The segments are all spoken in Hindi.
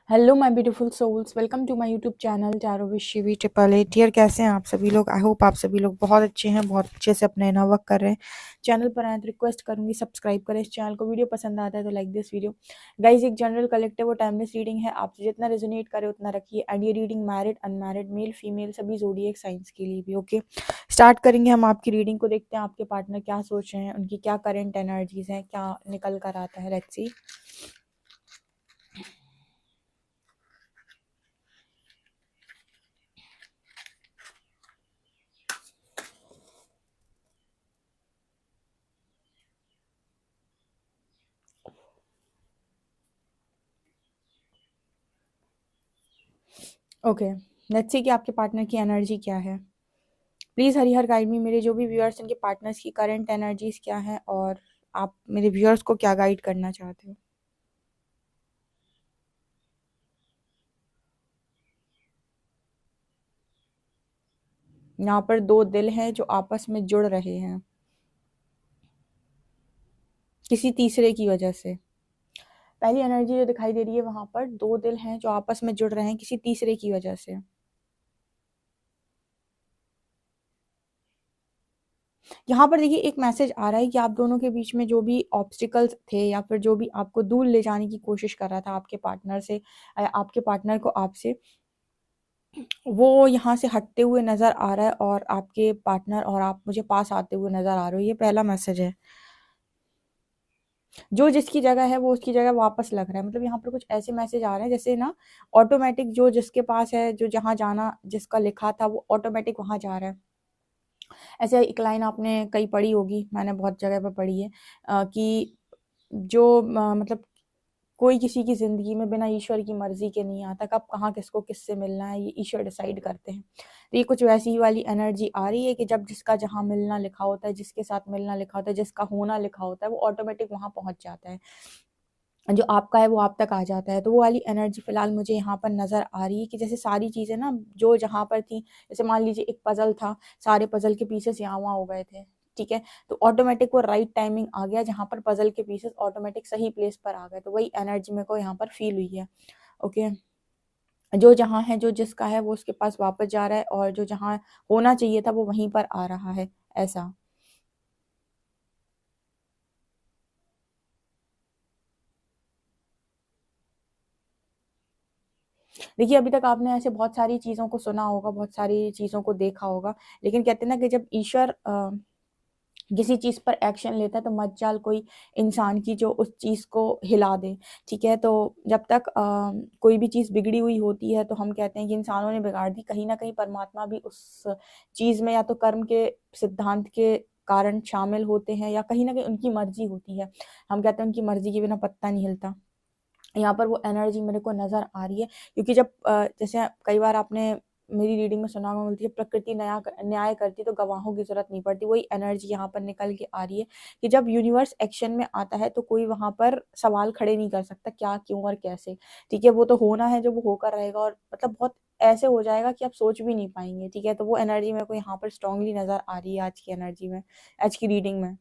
Hello my beautiful souls, welcome to my YouTube channel tarot with Shivi triple eight. यार कैसे हैं आप सभी लोग? आई होप आप सभी लोग बहुत अच्छे हैं, बहुत अच्छे से अपना इनर वर्क कर रहे हैं। चैनल पर आए तो रिक्वेस्ट करूंगी सब्सक्राइब करें इस चैनल को। वीडियो पसंद आता है तो लाइक दिस वीडियो। गाइज, एक जनरल कलेक्टिव और टाइमलेस रीडिंग है, आपसे जितना रेजोनेट करे उतना रखिए। एंड ये reading married unmarried male female सभी ज़ोडिएक साइंस के लिए भी। ओके, स्टार्ट करेंगे हम आपकी रीडिंग को। देखते हैं आपके पार्टनर क्या सोच रहे हैं, उनकी क्या करेंट एनर्जीज हैं, क्या निकल कर आता है। Let's see. Okay, let's see कि आपके पार्टनर की एनर्जी क्या है। प्लीज़ हरिहर गाइड मी, मेरे जो भी व्यूअर्स उनके पार्टनर्स की करंट एनर्जीज क्या है और आप मेरे व्यूअर्स को क्या गाइड करना चाहते हो। यहाँ पर दो दिल हैं जो आपस में जुड़ रहे हैं किसी तीसरे की वजह से। पहली एनर्जी जो दिखाई दे रही है, वहां पर दो दिल हैं जो आपस में जुड़ रहे हैं किसी तीसरे की वजह से। यहाँ पर देखिए, एक मैसेज आ रहा है कि आप दोनों के बीच में जो भी ऑब्स्टिकल्स थे या फिर जो भी आपको दूर ले जाने की कोशिश कर रहा था आपके पार्टनर से, आपके पार्टनर को आपसे, वो यहाँ से हटते हुए नज़र आ रहा है और आपके पार्टनर और आप मुझे पास आते हुए नज़र आ रहे हो। ये पहला मैसेज है। जो जिसकी जगह है वो उसकी जगह वापस लग रहा है। मतलब यहाँ पर कुछ ऐसे मैसेज आ रहे हैं जैसे ना, ऑटोमेटिक जो जिसके पास है, जो जहाँ जाना जिसका लिखा था वो ऑटोमेटिक वहाँ जा रहा है। ऐसे एक लाइन आपने कई पढ़ी होगी, मैंने बहुत जगह पर पढ़ी है कि जो मतलब कोई किसी की ज़िंदगी में बिना ईश्वर की मर्ज़ी के नहीं आता। कब कहाँ किसको किससे मिलना है ये ईश्वर डिसाइड करते हैं। तो ये कुछ वैसी ही वाली एनर्जी आ रही है कि जब जिसका जहाँ मिलना लिखा होता है, जिसके साथ मिलना लिखा होता है, जिसका होना लिखा होता है, वो ऑटोमेटिक वहाँ पहुँच जाता है। जो आपका है वो आप तक आ जाता है। तो वो वाली एनर्जी फ़िलहाल मुझे यहाँ पर नज़र आ रही है कि जैसे सारी चीज़ें ना जो जहाँ पर थी, जैसे मान लीजिए एक पज़ल था, सारे पज़ल के पीसेस यहाँ-वहाँ हो गए थे, ठीक है? तो ऑटोमेटिक वो राइट टाइमिंग आ गया जहाँ पर पज़ल के पीसेस ऑटोमेटिक सही प्लेस पर आ गए। तो वही एनर्जी मेरे को यहाँ पर फ़ील हुई है। ओके, जो जहाँ है, जो जिसका है वो उसके पास वापस जा रहा है और जो जहाँ होना चाहिए था वो वहीं पर आ रहा है, ऐसा। देखिए, अभी तक आपने ऐसे बहुत सारी चीज़ों को सुना होगा, बहुत सारी चीज़ों को देखा होगा, लेकिन कहते हैं ना कि जब ईश्वर किसी चीज़ पर एक्शन लेता है तो मज्जाल कोई इंसान की जो उस चीज़ को हिला दे, ठीक है? तो जब तक कोई भी चीज़ बिगड़ी हुई होती है तो हम कहते हैं कि इंसानों ने बिगाड़ दी, कहीं न कहीं परमात्मा भी उस चीज़ में या तो कर्म के सिद्धांत के कारण शामिल होते हैं या कहीं न कहीं उनकी मर्ज़ी होती है। हम कहते हैं उनकी मर्ज़ी के बिना पत्ता नहीं हिलता। यहाँ पर वो एनर्जी मेरे को नज़र आ रही है, क्योंकि जब जैसे कई बार आपने मेरी रीडिंग में सुना होगा, बोलती है प्रकृति न्याय करती तो गवाहों की ज़रूरत नहीं पड़ती। वही एनर्जी यहाँ पर निकल के आ रही है कि जब यूनिवर्स एक्शन में आता है तो कोई वहाँ पर सवाल खड़े नहीं कर सकता क्या, क्यों और कैसे, ठीक है? वो तो होना है जो वो होकर रहेगा और मतलब बहुत ऐसे हो जाएगा कि आप सोच भी नहीं पाएँगे, ठीक है? तो वो एनर्जी मेरे को यहाँ पर स्ट्रॉन्गली नज़र आ रही है आज की एनर्जी में, आज की रीडिंग में।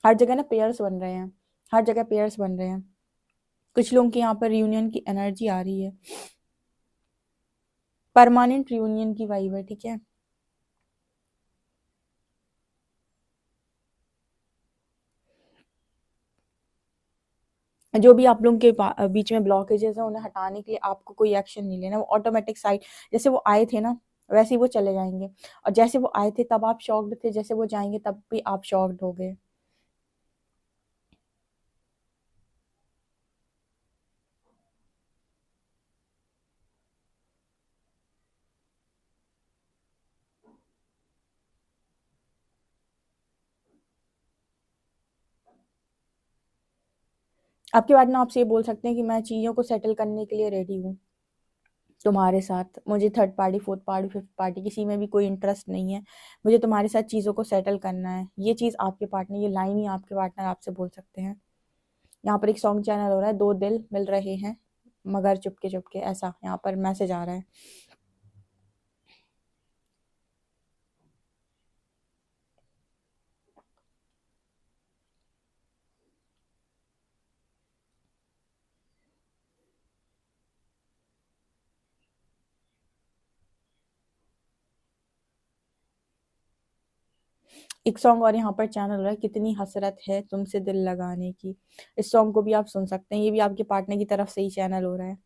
हर जगह ना पेयर्स बन रहे हैं, हर जगह पेयर्स बन रहे हैं। कुछ लोगों की यहाँ पर रियूनियन की एनर्जी आ रही है, परमानेंट रियूनियन की वाइब है, ठीक है? जो भी आप लोगों के बीच में ब्लॉकेजेस हैं उन्हें हटाने के लिए आपको कोई एक्शन नहीं लेना। वो ऑटोमेटिक साइड, जैसे वो आए थे ना वैसे ही वो चले जाएंगे। और जैसे वो आए थे तब आप शॉक्ड थे, जैसे वो जाएंगे तब भी आप शॉक्ड हो गए। आपके बाद ना आपसे ये बोल सकते हैं कि मैं चीज़ों को सेटल करने के लिए रेडी हूँ तुम्हारे साथ। मुझे third party, fourth party, fifth party किसी में भी कोई इंटरेस्ट नहीं है। मुझे तुम्हारे साथ चीज़ों को सेटल करना है। ये चीज़ आपके पार्टनर, ये लाइन ही आपके पार्टनर आपसे बोल सकते हैं। यहाँ पर एक सॉन्ग चैनल हो रहा है, दो दिल मिल रहे हैं मगर चुपके चुपके, ऐसा यहाँ पर मैसेज आ रहा है। एक सॉन्ग और यहाँ पर चैनल हो रहा है, कितनी हसरत है तुमसे दिल लगाने की। इस सॉन्ग को भी आप सुन सकते हैं, ये भी आपके पार्टनर की तरफ से ही चैनल हो रहा है।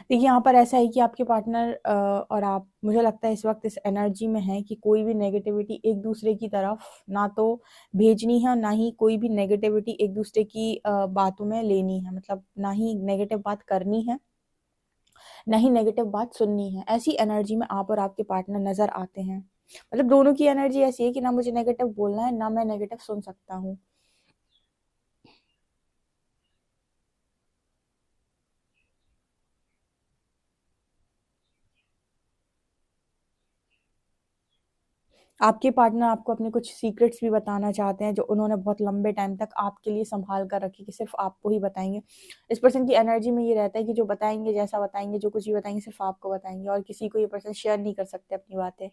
देखिए यहाँ पर ऐसा है कि आपके पार्टनर और आप, मुझे लगता है इस वक्त इस एनर्जी में है कि कोई भी नेगेटिविटी एक दूसरे की तरफ ना तो भेजनी है और ना ही कोई भी नेगेटिविटी एक दूसरे की बातों में लेनी है, मतलब ना ही नेगेटिव बात करनी है, ना ही नेगेटिव बात सुननी है। ऐसी एनर्जी में आप और आपके पार्टनर नजर आते हैं। मतलब दोनों की एनर्जी ऐसी है कि ना मुझे नेगेटिव बोलना है, ना मैं नेगेटिव सुन सकता हूँ। आपके पार्टनर आपको अपने कुछ सीक्रेट्स भी बताना चाहते हैं, जो उन्होंने बहुत लंबे टाइम तक आपके लिए संभाल कर रखी, कि सिर्फ आपको ही बताएंगे। इस पर्सन की एनर्जी में ये रहता है कि जो बताएंगे, जैसा बताएंगे, जो कुछ भी बताएंगे, सिर्फ आपको बताएंगे और किसी को ये पर्सन शेयर नहीं कर सकते अपनी बातें।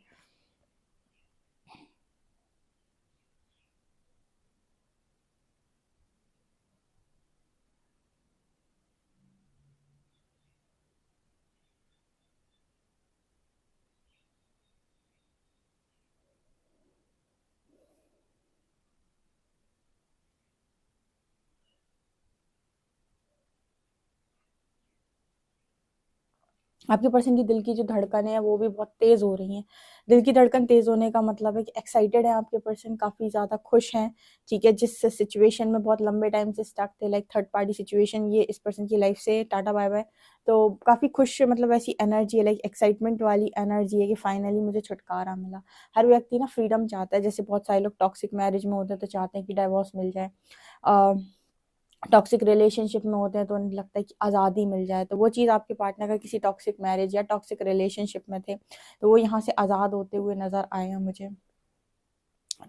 आपके पर्सन की दिल की जो धड़कन है वो भी बहुत तेज हो रही है। दिल की धड़कन तेज होने का मतलब है कि एक्साइटेड है आपके पर्सन, काफी ज्यादा खुश हैं। ठीक है, जिस सिचुएशन में बहुत लंबे टाइम से स्टक थे, लाइक थर्ड पार्टी सिचुएशन, ये इस पर्सन की लाइफ से टाटा बाय बाय। तो काफी खुश, मतलब ऐसी एनर्जी है, लाइक एक्साइटमेंट वाली एनर्जी है कि फाइनली मुझे छुटकारा मिला। हर व्यक्ति ना फ्रीडम चाहता है, जैसे बहुत सारे लोग टॉक्सिक मैरिज में होते हैं तो चाहते हैं कि डाइवोर्स मिल जाए, टॉक्सिक रिलेशनशिप में होते हैं तो उन्हें लगता है कि आज़ादी मिल जाए। तो वो चीज़ आपके पार्टनर का किसी टॉक्सिक मैरिज या टॉक्सिक रिलेशनशिप में थे, तो वो यहाँ से आज़ाद होते हुए नजर आए हैं मुझे।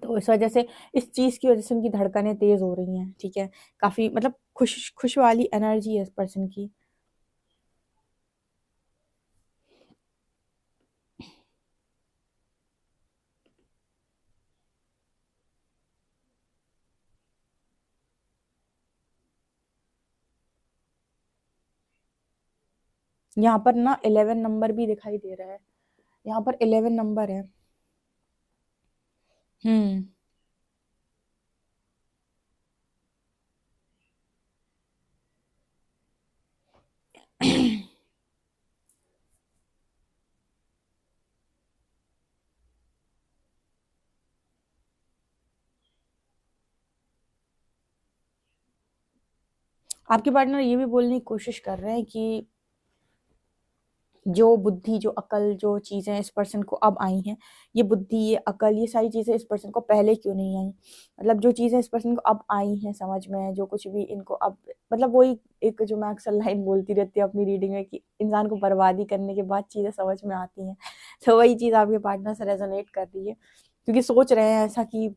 तो इस वजह से, इस चीज़ की वजह से उनकी धड़कनें तेज हो रही हैं। ठीक है, काफ़ी मतलब खुश खुश वाली एनर्जी है इस पर्सन की। यहाँ पर ना 11 नंबर भी दिखाई दे रहा है, यहाँ पर 11 नंबर है। हम्म। आपके पार्टनर ये भी बोलने की कोशिश कर रहे हैं कि जो बुद्धि, जो अकल, जो चीजें इस पर्सन को अब आई हैं, ये बुद्धि, ये अकल, ये सारी चीजें इस पर्सन को पहले क्यों नहीं आई। मतलब जो चीजें इस पर्सन को अब आई हैं समझ में, जो कुछ भी इनको अब, मतलब वही एक जो मैं अक्सर लाइन बोलती रहती हूँ अपनी रीडिंग में, कि इंसान को बर्बादी करने के बाद चीजें समझ में आती हैं। तो वही चीज आपके पार्टनर से रेजोनेट कर रही है, क्योंकि सोच रहे हैं ऐसा कि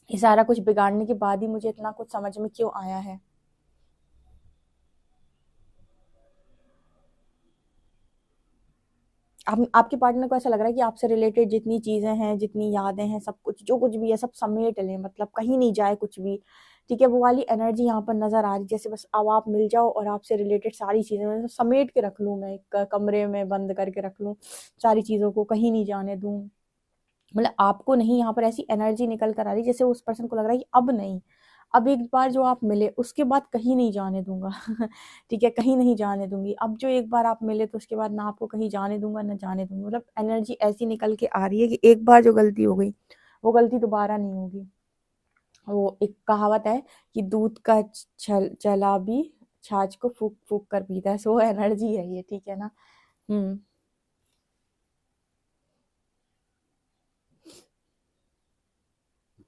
ये सारा कुछ बिगाड़ने के बाद ही मुझे इतना कुछ समझ में क्यों आया है। आप, आपके पार्टनर को ऐसा लग रहा है कि आपसे रिलेटेड जितनी चीजें हैं, जितनी यादें हैं, सब कुछ जो कुछ भी है सब समेट लें, मतलब कहीं नहीं जाए कुछ भी। ठीक है, वो वाली एनर्जी यहाँ पर नजर आ रही, जैसे बस अब आप मिल जाओ और आपसे रिलेटेड सारी चीजें मैं समेट के रख लूँ, मैं एक कमरे में बंद करके रख लूँ, सारी चीजों को कहीं नहीं जाने दूँ। मतलब आपको नहीं, यहाँ पर ऐसी एनर्जी निकल कर आ रही जैसे उस पर्सन को लग रहा है कि अब नहीं, अब एक बार जो आप मिले उसके बाद कहीं नहीं जाने दूंगा। ठीक है, कहीं नहीं जाने दूंगी, अब जो एक बार आप मिले तो उसके बाद ना आपको कहीं जाने दूंगा ना जाने दूंगा। मतलब एनर्जी ऐसी निकल के आ रही है कि एक बार जो गलती हो गई वो गलती दोबारा नहीं होगी। वो एक कहावत है कि दूध का चला भी छाछ को फूक फूक कर पीता है, सो एनर्जी है ये। ठीक है ना। हम्म।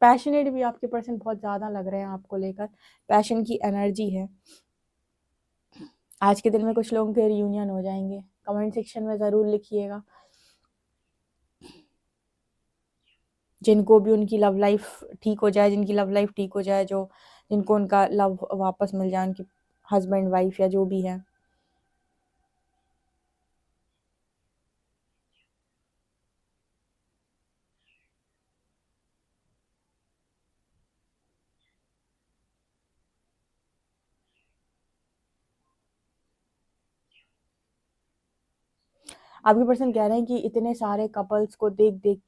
पैशनेट भी आपके पर्सन बहुत ज्यादा लग रहे हैं आपको लेकर, पैशन की एनर्जी है। आज के दिन में कुछ लोगों के रियूनियन हो जाएंगे, कमेंट सेक्शन में जरूर लिखिएगा। जिनको भी उनकी लव लाइफ ठीक हो जाए, जिनकी लव लाइफ ठीक हो जाए, जो जिनको उनका लव वापस मिल जाए, उनकी हस्बैंड वाइफ या जो भी है। आपके पर्सन कह रहे हैं कि इतने सारे कपल्स को देख-देख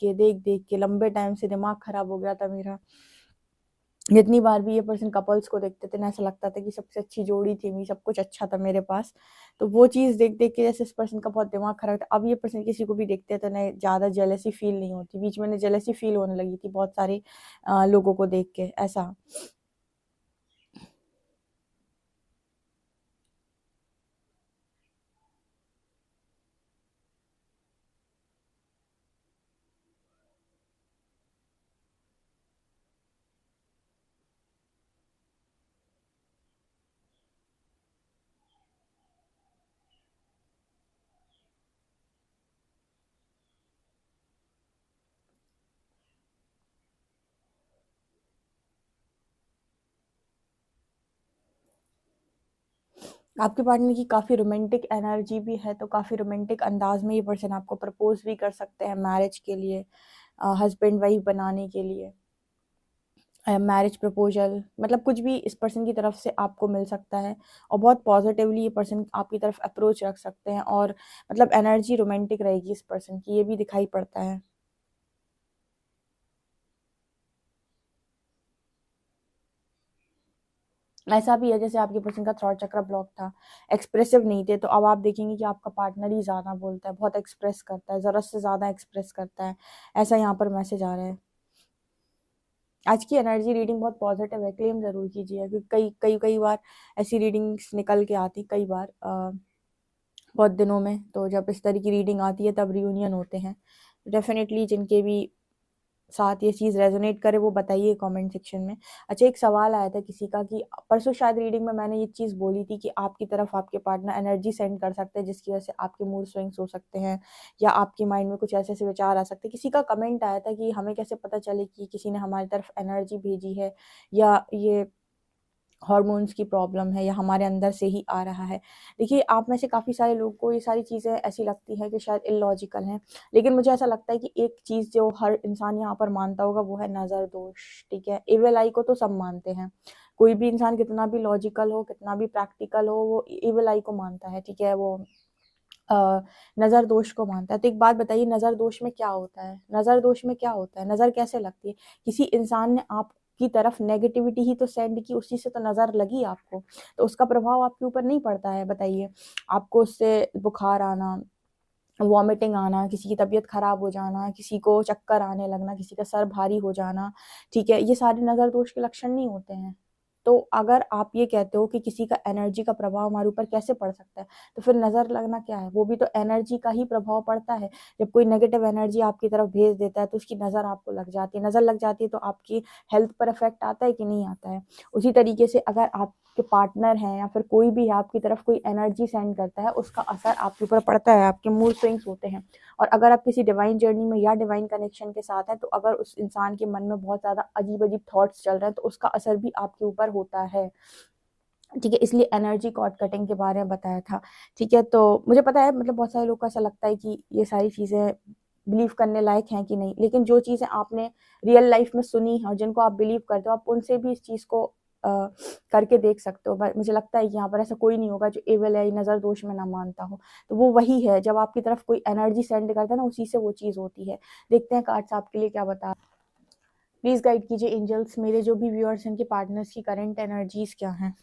के लंबे टाइम से दिमाग खराब हो गया था मेरा। जितनी बार भी ये पर्सन कपल्स को देखते थे ना, ऐसा लगता था कि सबसे अच्छी जोड़ी थी मेरी, सब कुछ अच्छा था मेरे पास। तो वो चीज़ देख-देख के जैसे इस पर्सन का बहुत दिमाग खराब था। अब ये पर्सन किसी को भी देखते हैं तो उन्हें ज़्यादा जेलसी फ़ील नहीं होती। बीच में उन्हें जेलसी फ़ील होने लगी थी बहुत सारे लोगों को देख के, ऐसा। आपके पार्टनर की काफ़ी रोमांटिक एनर्जी भी है, तो काफ़ी रोमांटिक अंदाज़ में ये पर्सन आपको प्रपोज़ भी कर सकते हैं मैरिज के लिए, हस्बैंड वाइफ बनाने के लिए। मैरिज प्रपोज़ल मतलब कुछ भी इस पर्सन की तरफ से आपको मिल सकता है, और बहुत पॉज़िटिवली ये पर्सन आपकी तरफ अप्रोच रख सकते हैं, और मतलब एनर्जी रोमांटिक रहेगी इस पर्सन की, ये भी दिखाई पड़ता है। ऐसा भी है जैसे आपके पर्सन का थ्रॉट चक्र ब्लॉक था, एक्सप्रेसिव नहीं थे, तो अब आप देखेंगे कि आपका पार्टनर ही ज़्यादा बोलता है, बहुत एक्सप्रेस करता है, ज़रूरत से ज़्यादा एक्सप्रेस करता है। ऐसा यहाँ पर मैसेज आ रहा है। आज की एनर्जी रीडिंग बहुत पॉजिटिव है, क्लेम ज़रूर कीजिए, क्योंकि कई बार ऐसी रीडिंग्स निकल के आती, कई बार बहुत दिनों में, तो जब इस तरह की रीडिंग आती है तब रियूनियन होते हैं। डेफ़िनेटली जिनके भी साथ ये चीज़ रेजोनेट करे वो बताइए कमेंट सेक्शन में। अच्छा, एक सवाल आया था किसी का कि परसों शायद रीडिंग में मैंने ये चीज़ बोली थी कि आपकी तरफ आपके पार्टनर एनर्जी सेंड कर सकते हैं, जिसकी वजह से आपके मूड स्विंग्स हो सकते हैं, या आपके माइंड में कुछ ऐसे-ऐसे विचार आ सकते हैं। किसी का कमेंट आया था कि हमें कैसे पता चले कि किसी ने हमारी तरफ एनर्जी भेजी है, या ये हॉर्मोन्स की प्रॉब्लम है, या हमारे अंदर से ही आ रहा है। देखिए, आप में से काफ़ी सारे लोगों को ये सारी चीज़ें ऐसी लगती हैं कि शायद इलॉजिकल हैं, लेकिन मुझे ऐसा लगता है कि एक चीज़ जो हर इंसान यहाँ पर मानता होगा वो है नज़र दोष, ठीक है? इविल आई को तो सब मानते हैं। कोई भी इंसान कितना भी लॉजिकल हो, कितना भी प्रैक्टिकल हो, वो इविल आई को मानता है, ठीक है? वो अ, नज़र दोष को मानता है। तो एक बात बताइए, नज़र दोष में क्या होता है? नज़र दोष में क्या होता है? नज़र कैसे लगती है? किसी इंसान ने आपकी तरफ नेगेटिविटी ही तो सेंड की, उसी से तो नज़र लगी आपको। तो उसका प्रभाव आपके ऊपर नहीं पड़ता है, बताइए। आपको उससे बुखार आना, वॉमिटिंग आना, किसी की तबीयत ख़राब हो जाना, किसी को चक्कर आने लगना, किसी का सर भारी हो जाना, ठीक है? ये सारे नज़र दोष के लक्षण नहीं होते हैं। तो अगर आप ये कहते हो कि किसी का एनर्जी का प्रभाव हमारे ऊपर कैसे पड़ सकता है, तो फिर नज़र लगना क्या है? वो भी तो एनर्जी का ही प्रभाव पड़ता है। जब कोई नेगेटिव एनर्जी आपकी तरफ भेज देता है, तो उसकी नज़र आपको लग जाती है। नज़र लग जाती है तो आपकी हेल्थ पर इफ़ेक्ट आता है कि नहीं आता है? उसी तरीके से अगर आपके पार्टनर हैं या फिर कोई भी है आपकी तरफ कोई एनर्जी सेंड करता है, उसका असर आपके ऊपर पड़ता है, आपके मूड स्विंग्स होते हैं। और अगर आप किसी डिवाइन जर्नी में या डिवाइन कनेक्शन के साथ हैं, तो अगर उस इंसान के मन में बहुत ज़्यादा अजीब-अजीब थॉट्स चल रहे हैं, तो उसका असर भी आपके ऊपर होता है। ठीक है, इसलिए एनर्जी कॉर्ड कटिंग के बारे में बताया था। ठीक है, तो मुझे पता है मतलब बहुत सारे लोग को ऐसा लगता है कि ये सारी चीज़ें बिलीव करने लायक हैं कि नहीं, लेकिन जो चीज़ें आपने रियल लाइफ में सुनी हैं और जिनको आप बिलीव करते हो, आप उनसे भी इस चीज़ को अ, करके देख सकते हो। बट मुझे लगता है कि यहाँ पर ऐसा कोई नहीं होगा जो एविल है, नज़र दोष में ना मानता हो। तो वो वही है, जब आपकी तरफ कोई एनर्जी सेंड करता है ना, उसी से वो चीज़ होती है। देखते हैं कार्ड्स आपके लिए क्या बता। प्लीज़ गाइड कीजिए एंजल्स, मेरे जो भी व्यूअर्स हैं, इनके पार्टनर्स की करंट एनर्जीज़ क्या हैं?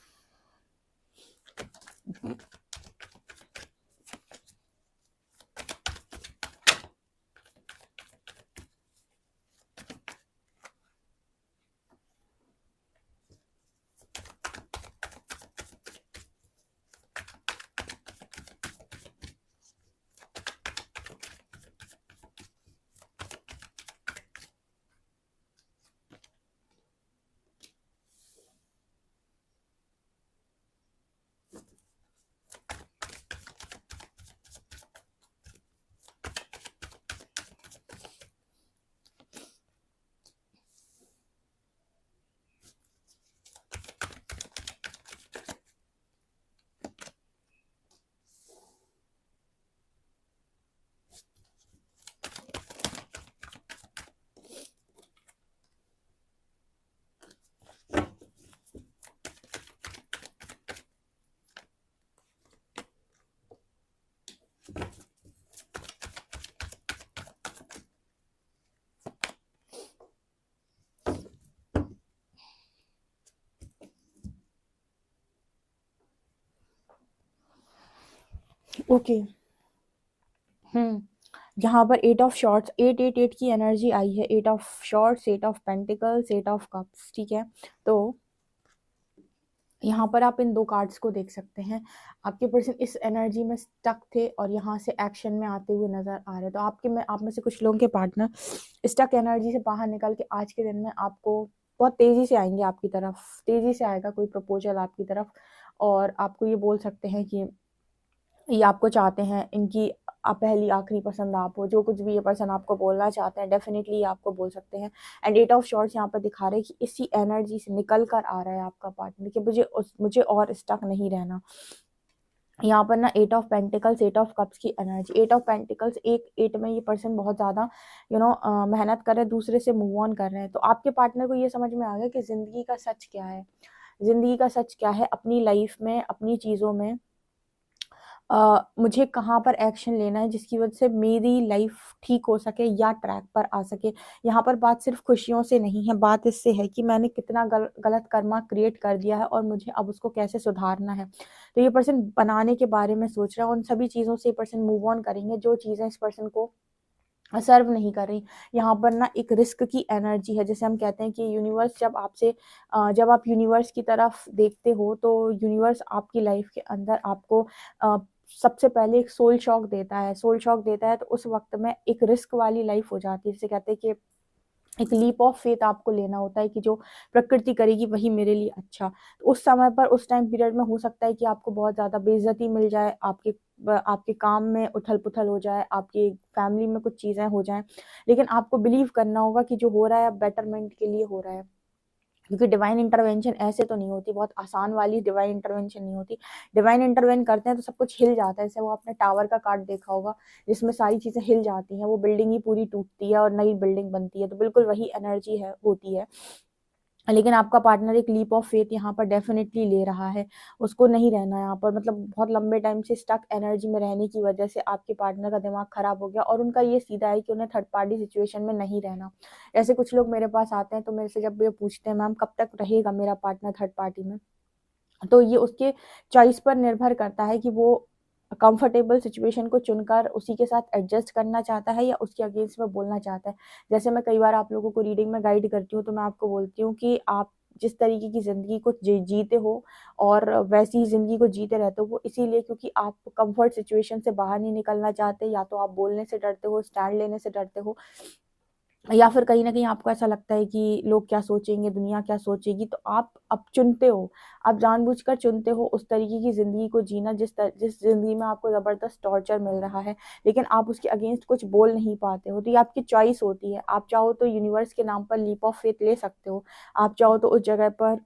ओके। यहाँ पर 8 ऑफ शॉर्ट्स, 8 की एनर्जी आई है। 8 of shorts, 8 of pentacles, 8 of cups, ठीक है। तो यहाँ पर आप इन 2 कार्ड्स को देख सकते हैं। आपके पर्सन इस एनर्जी में स्टक थे और यहाँ से एक्शन में आते हुए नज़र आ रहे हैं। तो आप में से कुछ लोगों के पार्टनर स्टक एनर्जी से बाहर निकल के आज के दिन में आपको बहुत तेज़ी से आएँगे आपकी तरफ, तेज़ी से आएगा कोई प्रपोज़ल आपकी तरफ, और आपको ये बोल सकते हैं कि ये आपको चाहते हैं, इनकी पहली आखिरी पसंद आप हो। जो कुछ भी ये पर्सन आपको बोलना चाहते हैं डेफिनेटली ये आपको बोल सकते हैं। एंड 8 ऑफ शॉर्ट्स यहाँ पर दिखा रहे हैं कि इसी एनर्जी से निकल कर आ रहा है आपका पार्टनर कि मुझे और स्टक नहीं रहना। यहाँ पर ना 8 ऑफ पेंटिकल्स, 8 ऑफ कप्स की एनर्जी, 8 ऑफ पेंटिकल्स, 8 में ये पर्सन बहुत ज़्यादा मेहनत कर रहे हैं, दूसरे से मूव ऑन कर रहे हैं। तो आपके पार्टनर को ये समझ में आ गया कि ज़िंदगी का सच क्या है, ज़िंदगी का सच क्या है, अपनी लाइफ में, अपनी चीज़ों में मुझे कहाँ पर एक्शन लेना है जिसकी वजह से मेरी लाइफ ठीक हो सके या ट्रैक पर आ सके। यहाँ पर बात सिर्फ खुशियों से नहीं है, बात इससे है कि मैंने कितना गलत कर्मा क्रिएट कर दिया है और मुझे अब उसको कैसे सुधारना है। तो ये पर्सन बनाने के बारे में सोच रहा है, उन सभी चीज़ों से ये पर्सन मूव ऑन करेंगे जो चीज़ें इस पर्सन को सर्व नहीं कर रही। यहाँ पर ना एक रिस्क की एनर्जी है, जैसे हम कहते हैं कि यूनिवर्स जब आप यूनिवर्स की तरफ देखते हो तो यूनिवर्स आपकी लाइफ के अंदर आपको सबसे पहले एक सोल शॉक देता है, सोल शॉक देता है। तो उस वक्त में एक रिस्क वाली लाइफ हो जाती है, जिसे कहते हैं कि एक लीप ऑफ फेथ आपको लेना होता है कि जो प्रकृति करेगी वही मेरे लिए अच्छा। तो उस समय पर, उस टाइम पीरियड में हो सकता है कि आपको बहुत ज़्यादा बेइज्जती मिल जाए, आपके काम में उथल-पुथल हो जाए, आपकी फैमिली में कुछ चीज़ें हो जाएँ, लेकिन आपको बिलीव करना होगा कि जो हो रहा है अब बेटरमेंट के लिए हो रहा है। क्योंकि डिवाइन इंटरवेंशन ऐसे तो नहीं होती, बहुत आसान वाली डिवाइन इंटरवेंशन नहीं होती। डिवाइन इंटरवेन करते हैं तो सब कुछ हिल जाता है। जैसे वो आपने टावर का कार्ड देखा होगा जिसमें सारी चीज़ें हिल जाती हैं, वो बिल्डिंग ही पूरी टूटती है और नई बिल्डिंग बनती है। तो बिल्कुल वही एनर्जी है, होती है। लेकिन आपका पार्टनर एक लीप ऑफ फेथ यहाँ पर डेफिनेटली ले रहा है। उसको नहीं रहना यहाँ पर, मतलब बहुत लंबे टाइम से स्टक एनर्जी में रहने की वजह से आपके पार्टनर का दिमाग खराब हो गया और उनका ये सीधा है कि उन्हें थर्ड पार्टी सिचुएशन में नहीं रहना। ऐसे कुछ लोग मेरे पास आते हैं तो मेरे से जब ये पूछते हैं मैम कब तक रहेगा मेरा पार्टनर थर्ड पार्टी में, तो ये उसके चॉइस पर निर्भर करता है कि वो कंफर्टेबल सिचुएशन को चुनकर उसी के साथ एडजस्ट करना चाहता है या उसके अगेंस्ट में बोलना चाहता है। जैसे मैं कई बार आप लोगों को रीडिंग में गाइड करती हूँ तो मैं आपको बोलती हूँ कि आप जिस तरीके की ज़िंदगी को जीते हो और वैसी ही ज़िंदगी को जीते रहते हो, वो इसीलिए क्योंकि आप कंफर्ट सिचुएशन से बाहर नहीं निकलना चाहते, या तो आप बोलने से डरते हो, स्टैंड लेने से डरते हो, या फिर कहीं न कहीं आपको ऐसा लगता है कि लोग क्या सोचेंगे, दुनिया क्या सोचेगी। तो आप अब चुनते हो, आप जानबूझकर चुनते हो उस तरीके की ज़िंदगी को जीना जिस ज़िंदगी में आपको ज़बरदस्त टॉर्चर मिल रहा है, लेकिन आप उसके अगेंस्ट कुछ बोल नहीं पाते हो। तो ये आपकी चॉइस होती है। आप चाहो तो यूनिवर्स के नाम पर लीप ऑफ फेथ ले सकते हो। आप चाहो तो उस जगह पर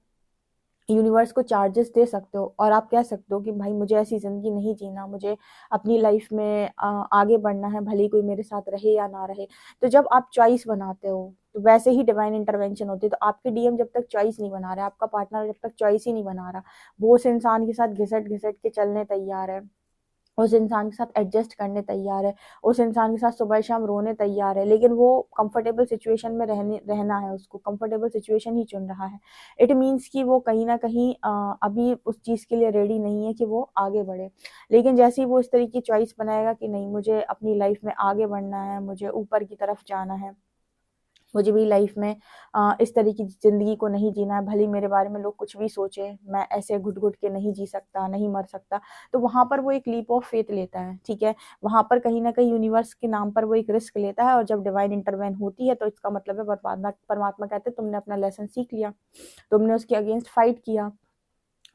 यूनिवर्स को चार्जेस दे सकते हो और आप कह सकते हो कि भाई मुझे ऐसी ज़िंदगी नहीं जीना, मुझे अपनी लाइफ में आगे बढ़ना है, भले ही कोई मेरे साथ रहे या ना रहे। तो जब आप चॉइस बनाते हो तो वैसे ही डिवाइन इंटरवेंशन होती है। तो आपके डीएम जब तक चॉइस नहीं बना रहा, आपका पार्टनर जब तक चॉइस ही नहीं बना रहा, वो उस इंसान के साथ घिसट-घिसट के चलने तैयार है, उस इंसान के साथ एडजस्ट करने तैयार है, उस इंसान के साथ सुबह-शाम रोने तैयार है, लेकिन वो कंफर्टेबल सिचुएशन में रहना है उसको, कंफर्टेबल सिचुएशन ही चुन रहा है। इट मीन्स कि वो कहीं न कहीं अभी उस चीज़ के लिए रेडी नहीं है कि वो आगे बढ़े। लेकिन जैसे ही वो इस तरह की चॉइस बनाएगा कि नहीं मुझे अपनी लाइफ में आगे बढ़ना है, मुझे ऊपर की तरफ जाना है, मुझे भी लाइफ में इस तरह की ज़िंदगी को नहीं जीना है, भले ही मेरे बारे में लोग कुछ भी सोचें, मैं ऐसे घुट-घुट के नहीं जी सकता, नहीं मर सकता। तो वहाँ पर वो एक लीप ऑफ फेथ लेता है, ठीक है? वहाँ पर कहीं न कहीं यूनिवर्स के नाम पर वो एक रिस्क लेता है और जब डिवाइन इंटरवेन होती है तो इसका मतलब है परमात्मा कहते हैं तुमने अपना लेसन सीख लिया, तुमने उसके अगेंस्ट फाइट किया।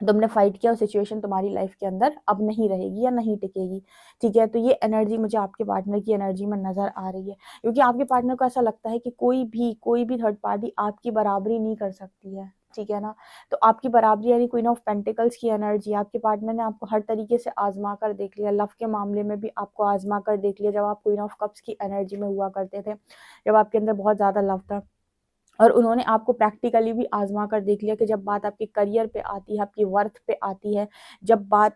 तुमने फाइट किया और सिचुएशन तुम्हारी लाइफ के अंदर अब नहीं रहेगी या नहीं टिकेगी, ठीक है? तो ये एनर्जी मुझे आपके पार्टनर की एनर्जी में नज़र आ रही है, क्योंकि आपके पार्टनर को ऐसा लगता है कि कोई भी थर्ड पार्टी आपकी बराबरी नहीं कर सकती है, ठीक है ना? तो आपकी बराबरी यानी क्वीन ऑफ पेंटिकल्स की एनर्जी, आपके पार्टनर ने आपको हर तरीके से आज़मा कर देख लिया, लव के मामले में भी आपको आज़मा कर देख लिया, जब आप क्वीन ऑफ कप्स की एनर्जी में हुआ करते थे, जब आपके अंदर बहुत ज़्यादा लव था। और उन्होंने आपको प्रैक्टिकली भी आज़मा कर देख लिया कि जब बात आपके करियर पे आती है, आपकी वर्थ पे आती है, जब बात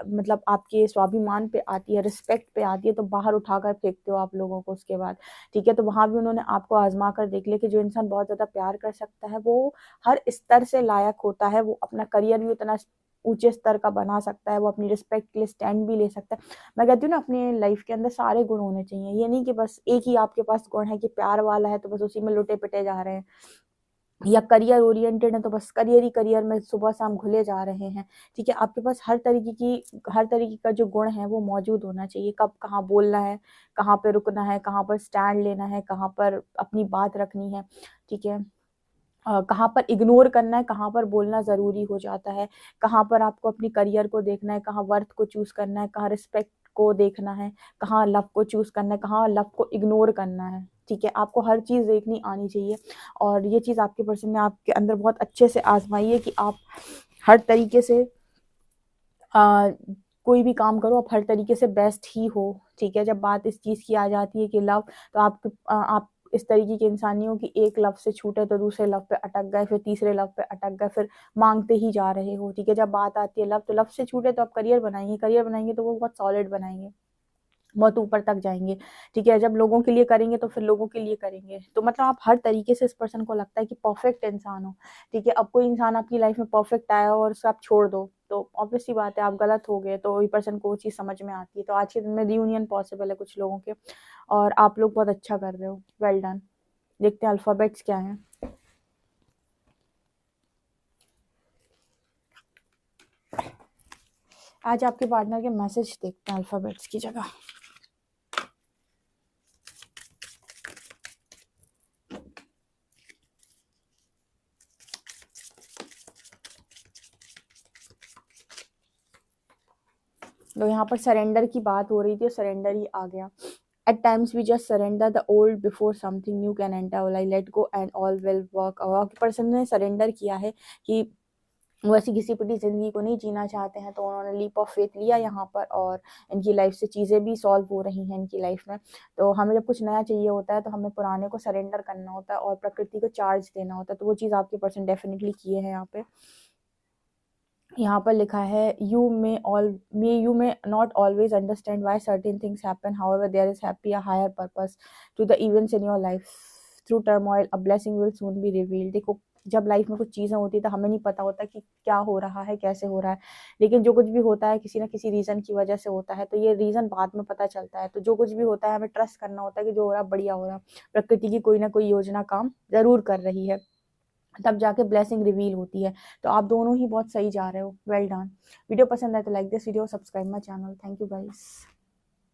मतलब आपके स्वाभिमान पे आती है, रिस्पेक्ट पे आती है, तो बाहर उठाकर फेंकते हो आप लोगों को उसके बाद, ठीक है? तो वहाँ भी उन्होंने आपको आज़मा कर देख लिया कि जो इंसान बहुत ज़्यादा प्यार कर सकता है, वो हर स्तर से लायक होता है, वो अपना करियर भी उतना ऊंचे स्तर का बना सकता है, वो अपनी रिस्पेक्ट के लिए स्टैंड भी ले सकता है। मैं कहती हूँ ना, अपने लाइफ के अंदर सारे गुण होने चाहिए। ये नहीं कि बस एक ही आपके पास गुण है कि प्यार वाला है तो बस उसी में लुटे पिटे जा रहे हैं, या करियर ओरिएंटेड है तो बस करियर ही करियर में सुबह शाम घुले जा रहे हैं। ठीक है, आपके पास हर तरीके का जो गुण है वो मौजूद होना चाहिए। कब कहाँ बोलना है, कहाँ पे रुकना है, कहाँ पर स्टैंड लेना है, कहाँ पर अपनी बात रखनी है। ठीक है, कहाँ पर इग्नोर करना है, कहाँ पर बोलना ज़रूरी हो जाता है, कहाँ पर आपको अपनी करियर को देखना है, कहाँ वर्थ को चूज़ करना है, कहाँ रिस्पेक्ट को देखना है, कहाँ लव को चूज़ करना है, कहाँ लव को इग्नोर करना है। ठीक है, आपको हर चीज़ देखनी आनी चाहिए, और ये चीज़ आपके पर्सन ने आपके अंदर बहुत अच्छे से आजमाई है कि आप हर तरीके से कोई भी काम करो, आप हर तरीके से बेस्ट ही हो। ठीक है, जब बात इस चीज़ की आ जाती है कि लव, तो आप इस तरीके के इंसान नहीं हो कि एक लव से छूटे तो दूसरे लव पे अटक गए, फिर तीसरे लव पे अटक गए, फिर मांगते ही जा रहे हो। ठीक है, जब बात आती है लव, तो लव से छूटे तो आप करियर बनाएंगे तो वो बहुत सॉलिड बनाएंगे, बहुत ऊपर तक जाएंगे। ठीक है, जब लोगों के लिए करेंगे तो फिर लोगों के लिए करेंगे। तो मतलब आप हर तरीके से इस पर्सन को लगता है कि परफेक्ट इंसान हो। ठीक है, अब कोई इंसान आपकी लाइफ में परफेक्ट आया और उसे आप छोड़ दो, तो ऑब्वियस सी बात है आप गलत हो गए, तो वही पर्सन को वो चीज़ समझ में आती है। तो आज के दिन में रियूनियन पॉसिबल है कुछ लोगों के, और आप लोग बहुत अच्छा कर रहे हो, वेल डन। देखते हैं अल्फ़ाबेट्स क्या हैं। आज आपके पार्टनर के मैसेज देखते हैं अल्फ़ाबेट्स की जगह। तो यहाँ पर सरेंडर की बात हो रही थी, सरेंडर ही आ गया। At times we just surrender the old before something new can enter our life. Let go and all will work. और पर्सन ने सरेंडर किया है कि वो ऐसी घिसी पिटी ज़िंदगी को नहीं जीना चाहते हैं, तो उन्होंने लीप ऑफ फेथ लिया यहाँ पर, और इनकी लाइफ से चीज़ें भी सॉल्व हो रही हैं इनकी लाइफ में। तो हमें जब कुछ नया चाहिए होता है तो हमें पुराने को सरेंडर करना होता है और प्रकृति को चार्ज देना होता है। तो वो चीज़ आपके पर्सन डेफिनेटली किए हैं यहाँ पे। यहाँ पर लिखा है you may not always understand why certain things happen, however there is happy a higher purpose to the events in your life. Through turmoil a blessing will soon be revealed. देखो, जब लाइफ में कुछ चीज़ें होती है तो हमें नहीं पता होता कि क्या हो रहा है, कैसे हो रहा है, लेकिन जो कुछ भी होता है किसी ना किसी रीज़न की वजह से होता है। तो ये रीज़न बाद में पता चलता है। तो जो कुछ भी होता है हमें ट्रस्ट करना होता है कि जो हो रहा है बढ़िया हो रहा है, प्रकृति की कोई ना कोई योजना काम ज़रूर कर रही है, तब जाके ब्लेसिंग रिवील होती है। तो आप दोनों ही बहुत सही जा रहे हो, वेल डन। वीडियो पसंद आए तो like this video, subscribe my channel. Thank you guys.